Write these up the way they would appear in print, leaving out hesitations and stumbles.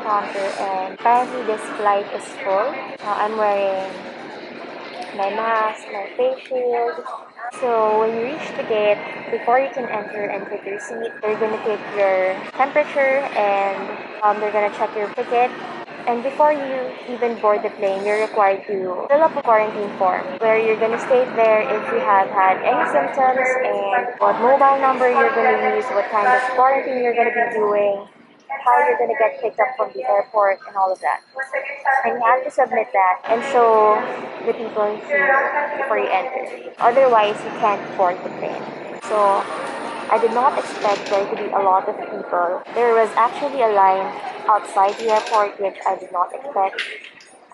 counter, and apparently this flight is full. I'm wearing my mask, my face shield. So when you reach the gate, before you can enter and take your seat, they're gonna take your temperature and they're gonna check your ticket. And before you even board the plane, you're required to fill up a quarantine form where you're gonna state there if you have had any symptoms and what mobile number you're gonna use, what kind of quarantine you're gonna be doing, how you're gonna get picked up from the airport, and all of that. And you have to submit that and show the people here before you enter. Otherwise, you can't board the plane. So I did not expect there to be a lot of people. There was actually a line outside the airport, which I did not expect.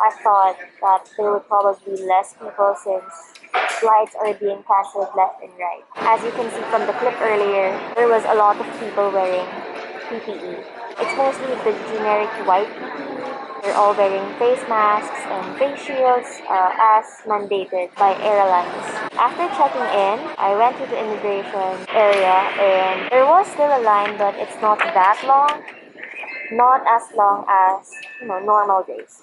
I thought that there would probably be less people since flights are being cancelled left and right. As you can see from the clip earlier, there was a lot of people wearing TPE. It's mostly the generic white PPE. They're all wearing face masks and face shields as mandated by airlines. After checking in, I went to the immigration area and there was still a line, but it's not that long. Not as long as, normal days.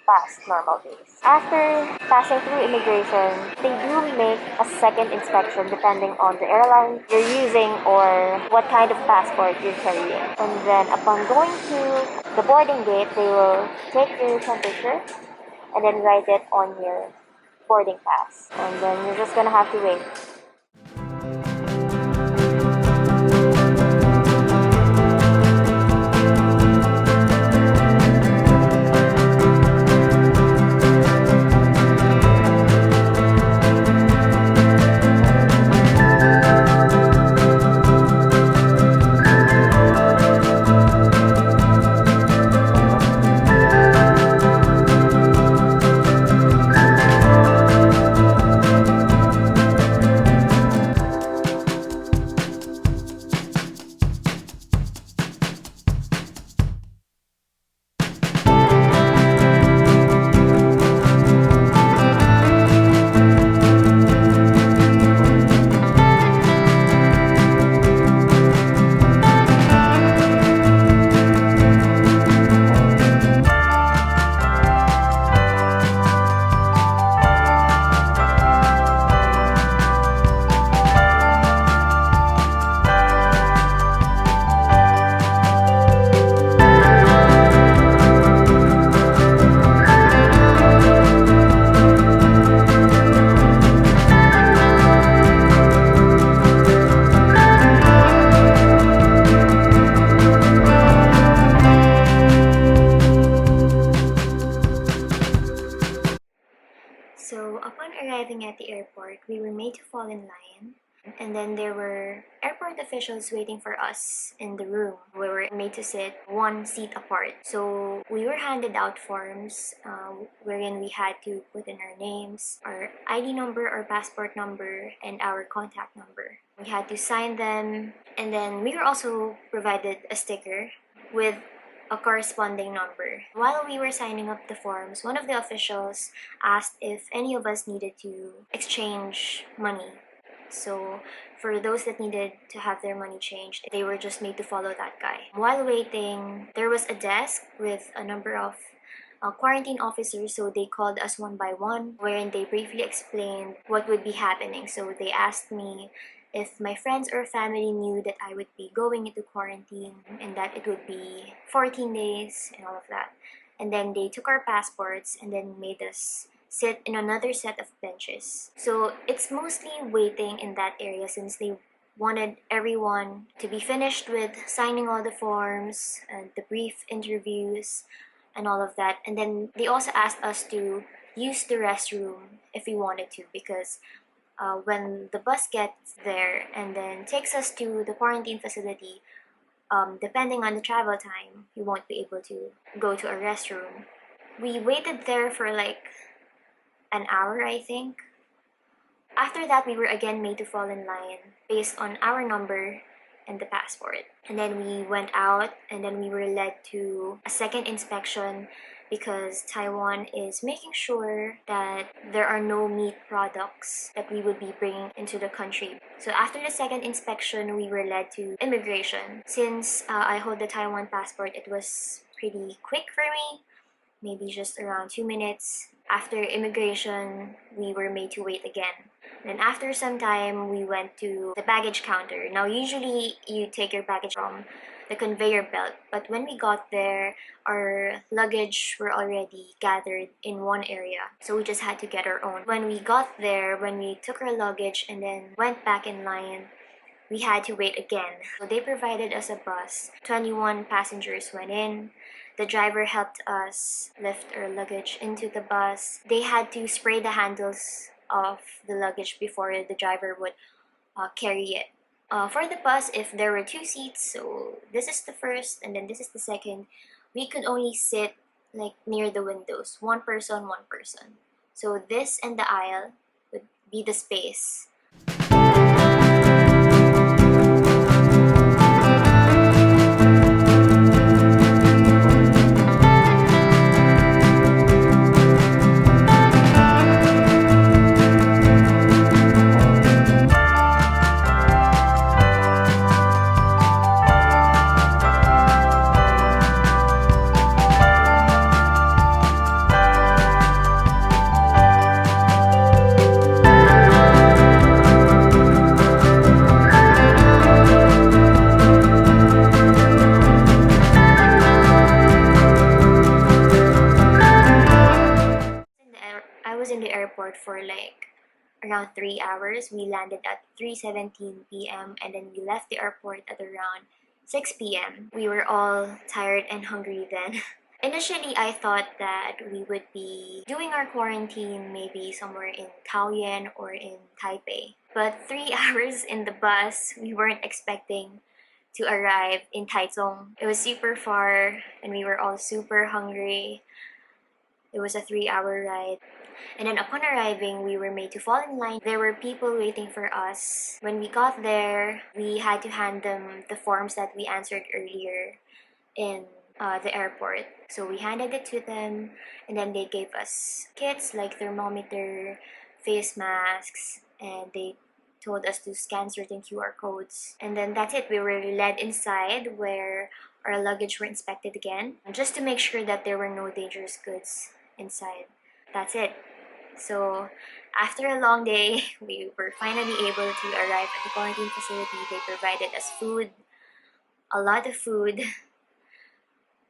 Past normal days. After passing through immigration, they do make a second inspection depending on the airline you're using or what kind of passport you're carrying. And then upon going to the boarding gate, they will take your temperature and then write it on your boarding pass. And then you're just gonna have to wait. So upon arriving at the airport, we were made to fall in line. And then there were airport officials waiting for us in the room. We were made to sit one seat apart. So we were handed out forms wherein we had to put in our names, our ID number, our passport number, and our contact number. We had to sign them. And then we were also provided a sticker with a corresponding number. While we were signing up the forms, one of the officials asked if any of us needed to exchange money. So for those that needed to have their money changed, they were just made to follow that guy. While waiting, there was a desk with a number of quarantine officers, so they called us one by one, wherein they briefly explained what would be happening. So they asked me if my friends or family knew that I would be going into quarantine and that it would be 14 days and all of that. And then they took our passports and then made us sit in another set of benches. So it's mostly waiting in that area since they wanted everyone to be finished with signing all the forms and the brief interviews and all of that. And then they also asked us to use the restroom if we wanted to, because when the bus gets there and then takes us to the quarantine facility, depending on the travel time, you won't be able to go to a restroom. We waited there for like an hour, I think. After that, we were again made to fall in line based on our number and the passport. And then we went out and then we were led to a second inspection because Taiwan is making sure that there are no meat products that we would be bringing into the country. So after the second inspection, we were led to immigration. Since I hold the Taiwan passport, it was pretty quick for me, maybe just around 2 minutes. After immigration, we were made to wait again. Then after some time, we went to the baggage counter. Now usually you take your baggage from the conveyor belt, but when we got there, our luggage were already gathered in one area, so we just had to get our own. When we got there, when we took our luggage and then went back in line, we had to wait again. So they provided us a bus. 21 passengers went in. The driver helped us lift our luggage into the bus. They had to spray the handles of the luggage before the driver would carry it. For the bus, if there were 2 seats, so this is the first and then this is the second, we could only sit like near the windows, one person, one person. So this and the aisle would be the space. I was in the airport for like around 3 hours. We landed at 3:17 p.m. and then we left the airport at around 6 p.m. We were all tired and hungry then. Initially, I thought that we would be doing our quarantine maybe somewhere in Taoyuan or in Taipei. But 3 hours in the bus, we weren't expecting to arrive in Taichung. It was super far and we were all super hungry. It was a 3-hour ride. And then upon arriving, we were made to fall in line. There were people waiting for us. When we got there, we had to hand them the forms that we answered earlier in the airport. So we handed it to them, and then they gave us kits like thermometer, face masks, and they told us to scan certain QR codes. And then that's it. We were led inside where our luggage were inspected again, just to make sure that there were no dangerous goods inside. That's it. So after a long day, we were finally able to arrive at the quarantine facility. They provided us food, a lot of food,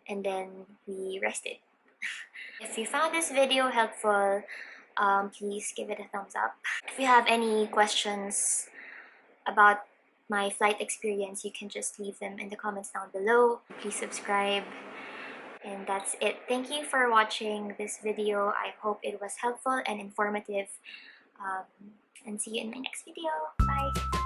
and then we rested. If you found this video helpful, please give it a thumbs up. If you have any questions about my flight experience, you can just leave them in the comments down below. Please subscribe. And that's it. Thank you for watching this video. I hope it was helpful and informative. And see you in my next video. Bye!